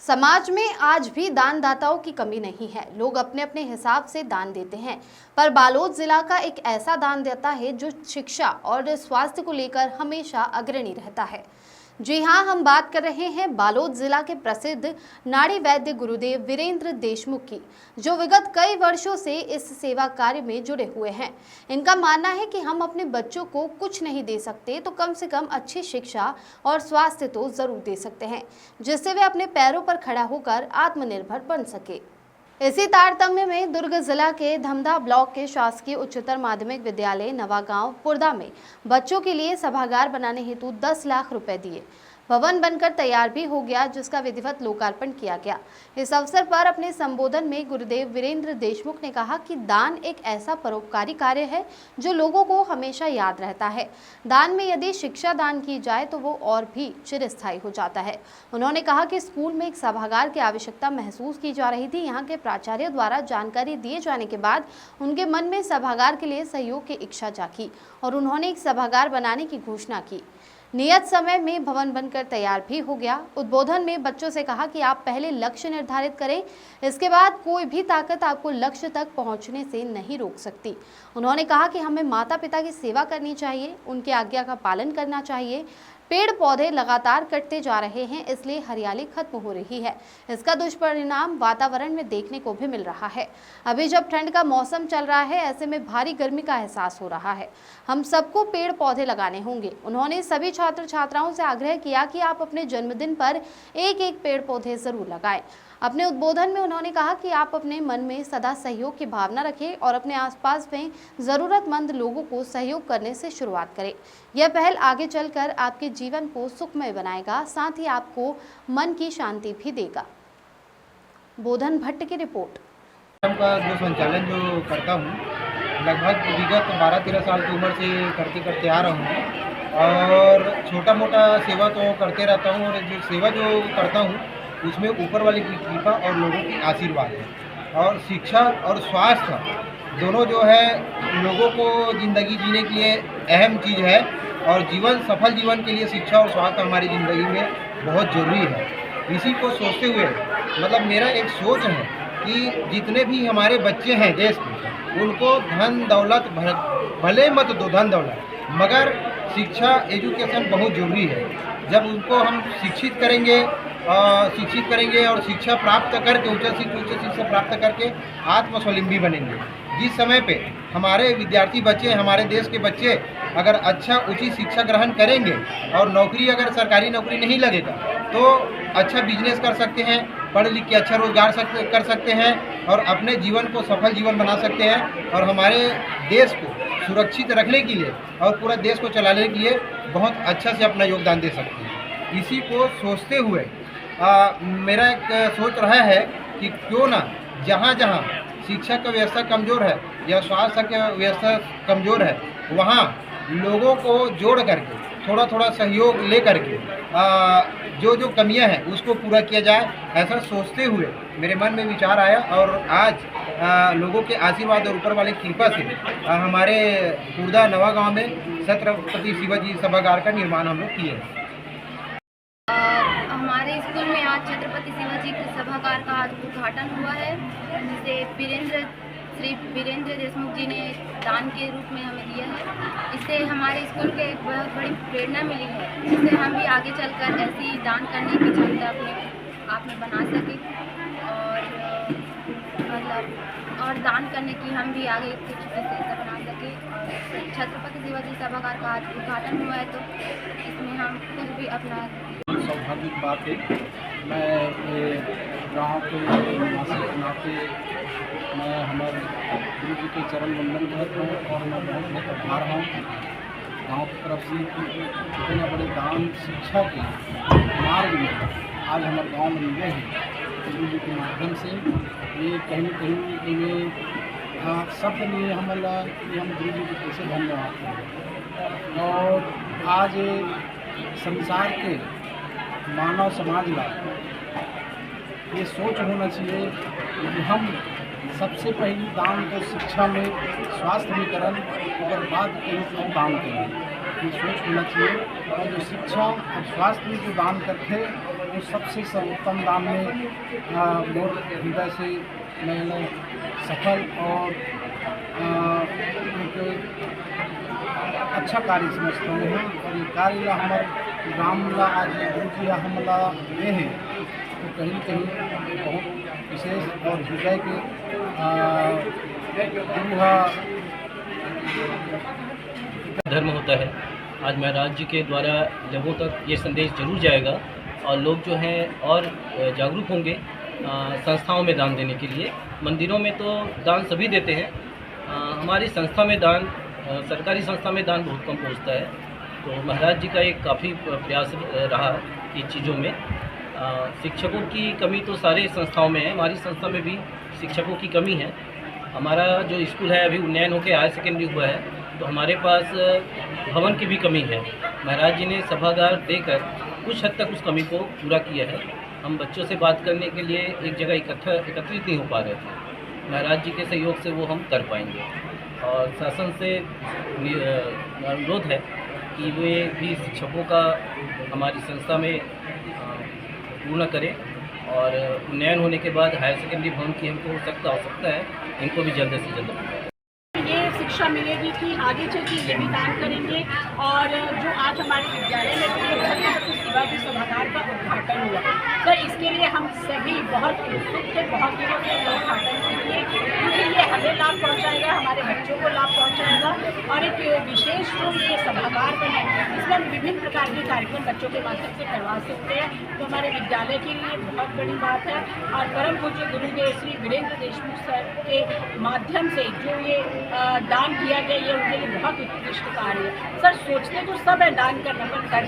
समाज में आज भी दानदाताओं की कमी नहीं है। लोग अपने अपने हिसाब से दान देते हैं, पर बालोद जिला का एक ऐसा दानदाता है जो शिक्षा और स्वास्थ्य को लेकर हमेशा अग्रणी रहता है। जी हां, हम बात कर रहे हैं बालोद जिला के प्रसिद्ध नाड़ी वैद्य गुरुदेव वीरेंद्र देशमुख की, जो विगत कई वर्षों से इस सेवा कार्य में जुड़े हुए हैं। इनका मानना है कि हम अपने बच्चों को कुछ नहीं दे सकते तो कम से कम अच्छी शिक्षा और स्वास्थ्य तो जरूर दे सकते हैं, जिससे वे अपने पैरों पर खड़ा होकर आत्मनिर्भर बन सके। इसी तारतम्य में दुर्ग जिला के धमधा ब्लॉक के शासकीय उच्चतर माध्यमिक विद्यालय नवागांव पुरदा में बच्चों के लिए सभागार बनाने हेतु 10 लाख रुपए दिए। भवन बनकर तैयार भी हो गया, जिसका विधिवत लोकार्पण किया गया। इस अवसर पर अपने संबोधन में गुरुदेव वीरेंद्र देशमुख ने कहा कि दान एक ऐसा परोपकारी कार्य है जो लोगों को हमेशा याद रहता है। दान में यदि शिक्षा दान की जाए तो वो और भी चिरस्थायी हो जाता है। उन्होंने कहा कि स्कूल में एक सभागार की आवश्यकता महसूस की जा रही थी। यहाँ के प्राचार्य द्वारा जानकारी दिए जाने के बाद उनके मन में सभागार के लिए सहयोग की इच्छा जागी और उन्होंने एक सभागार बनाने की घोषणा की। नियत समय में भवन बनकर तैयार भी हो गया। उद्बोधन में बच्चों से कहा कि आप पहले लक्ष्य निर्धारित करें, इसके बाद कोई भी ताकत आपको लक्ष्य तक पहुंचने से नहीं रोक सकती। उन्होंने कहा कि हमें माता पिता की सेवा करनी चाहिए, उनकी आज्ञा का पालन करना चाहिए। पेड़ पौधे लगातार कटते जा रहे हैं, इसलिए हरियाली खत्म हो रही है। इसका दुष्परिणाम वातावरण में देखने को भी मिल रहा है। अभी जब ठंड का मौसम चल रहा है, ऐसे में भारी गर्मी का एहसास हो रहा है। हम सबको पेड़ पौधे लगाने होंगे। उन्होंने सभी छात्र छात्राओं से आग्रह किया कि आप अपने जन्मदिन पर एक एक पेड़ पौधे जरूर लगाएं। अपने उद्बोधन में उन्होंने कहा कि आप अपने मन में सदा सहयोग की भावना रखें और अपने आसपास में ज़रूरतमंद लोगों को सहयोग करने से शुरुआत करें। यह पहल आगे चलकर आपके जीवन को सुखमय बनाएगा, साथ ही आपको मन की शांति भी देगा। बोधन भट्ट की रिपोर्ट। का जो संचालन जो करता हूँ, लगभग विगत 12-13 साल की उम्र से करते आ रहा हूँ और छोटा मोटा सेवा तो करते रहता हूँ। और जो सेवा जो करता हूँ उसमें ऊपर वाले की कृपा और लोगों की आशीर्वाद है। और शिक्षा और स्वास्थ्य दोनों जो है लोगों को ज़िंदगी जीने के लिए अहम चीज़ है और सफल जीवन के लिए शिक्षा और स्वास्थ्य हमारी ज़िंदगी में बहुत ज़रूरी है। इसी को सोचते हुए मतलब मेरा एक सोच है कि जितने भी हमारे बच्चे हैं देश में, उनको धन दौलत भले मत दो, धन दौलत, मगर शिक्षा एजुकेशन बहुत ज़रूरी है। जब उनको हम शिक्षित करेंगे और शिक्षा प्राप्त करके उच्च शिक्षा प्राप्त करके आत्मस्वावलंबी बनेंगे। जिस समय पे हमारे विद्यार्थी बच्चे, हमारे देश के बच्चे अगर अच्छा उचित शिक्षा ग्रहण करेंगे और नौकरी, अगर सरकारी नौकरी नहीं लगेगा तो अच्छा बिजनेस कर सकते हैं, पढ़ लिख के अच्छा रोजगार कर सकते हैं और अपने जीवन को सफल जीवन बना सकते हैं और हमारे देश को सुरक्षित रखने के लिए और पूरा देश को चलाने के लिए बहुत अच्छा से अपना योगदान दे सकते हैं। इसी को सोचते हुए मेरा एक सोच रहा है कि क्यों ना जहाँ जहाँ शिक्षा का व्यवस्था कमज़ोर है या स्वास्थ्य का व्यवस्था कमज़ोर है, वहाँ लोगों को जोड़ करके थोड़ा थोड़ा सहयोग ले करके जो कमियां हैं उसको पूरा किया जाए। ऐसा सोचते हुए मेरे मन में विचार आया और आज लोगों के आशीर्वाद और ऊपर वाले कृपा से हमारे पुरदा नवागांव में छत्रपति शिवाजी सभागार का निर्माण हम लोग किए हैं। हमारे स्कूल में आज छत्रपति शिवाजी के सभागार का आज उद्घाटन हुआ है, जिसे श्री वीरेंद्र देशमुख जी ने दान के रूप में हमें दिया है। इससे हमारे स्कूल के एक बहुत बड़ी प्रेरणा मिली है, जिससे हम भी आगे चलकर ऐसी दान करने की क्षमता अपने आप में बना सकें और दान करने की हम भी आगे कुछ विशेषता बना सकें। छत्रपति शिवाजी सभागार का आज उद्घाटन हुआ है, तो इसमें हम कुछ भी अपना सौभाग्य की बात है। मैं गाँव के निवासी के नाते मैं हमारे गुरु जी के चरण वंदन करता हूँ और मैं बहुत बहुत आभार हूँ गाँव की तरफ से इतने बड़े दान शिक्षा के मार्ग में आज हमारे गाँव में मिले हैं गुरु जी के माध्यम से। ये कहीं न कहीं इन्हें शब्द लिए हम गुरु जी को कैसे धन्यवाद करें। और आज संसार के मानव समाज का ये सोच होना चाहिए कि हम सबसे पहली दान तो शिक्षा में, स्वास्थ्य में करन, और बाद कहीं और दान करें। ये सोच होना चाहिए। और जो शिक्षा और स्वास्थ्य में जो दान करते उस सबसे सर्वोत्तम दान में मोर हृदय से मैंने सफल और एक अच्छा कार्य समझता हूँ। और ये कार्य हमारे गाँव ला आज गुरु जी हमला ये हैं तो कहीं न कहीं बहुत विशेष और हृदय के धर्म होता है। आज महाराज जी के द्वारा लोगों तक ये संदेश जरूर जाएगा और लोग जो हैं और जागरूक होंगे संस्थाओं में दान देने के लिए। मंदिरों में तो दान सभी देते हैं, हमारी संस्था में दान, सरकारी संस्था में दान बहुत कम पहुंचता है। तो महाराज जी का एक काफ़ी प्रयास रहा इन चीज़ों में। शिक्षकों की कमी तो सारे संस्थाओं में है, हमारी संस्था में भी शिक्षकों की कमी है। हमारा जो स्कूल है अभी उन्नयन होकर हायर सेकेंडरी हुआ है, तो हमारे पास भवन की भी कमी है। महाराज जी ने सभागार देकर कुछ हद तक उस कमी को पूरा किया है। हम बच्चों से बात करने के लिए एक जगह एकत्रित नहीं हो पा रहे थे, महाराज जी के सहयोग से वो हम कर पाएंगे। और शासन से अनुरोध है कि वे भी शिक्षकों का हमारी संस्था में पूर्ण करें और उन्नयन होने के बाद हायर सेकेंडरी भवन की हमको आवश्यकता है, इनको भी जल्द से जल्द ये शिक्षा मिलेगी कि आगे चल के ये भी दान करेंगे। और जो आज हमारे विद्यालय में छत्रपति शिवाजी सभागार का उद्घाटन हुआ, तो इसके लिए हम सभी बहुत उत्सुक थे, बहुत दिनों से उद्घाटन के लिए, क्योंकि ये हमें लाभ पहुंचाएगा, हमारे बच्चों को लाभ पहुंचाएगा। और एक विशेष रूप से सभागार बने, इसमें हम विभिन्न प्रकार के कार्यक्रम बच्चों के माध्यम से करवा सकते हैं, तो हमारे विद्यालय के लिए बहुत बड़ी बात है। और परम पूज्य गुरुदेव श्री वीरेंद्र देशमुख सर के माध्यम से जो ये दान किया गया, ये उनके लिए बहुत उत्कृष्ट कार्य है। सर सोचते तो सब है दान करना, पर करते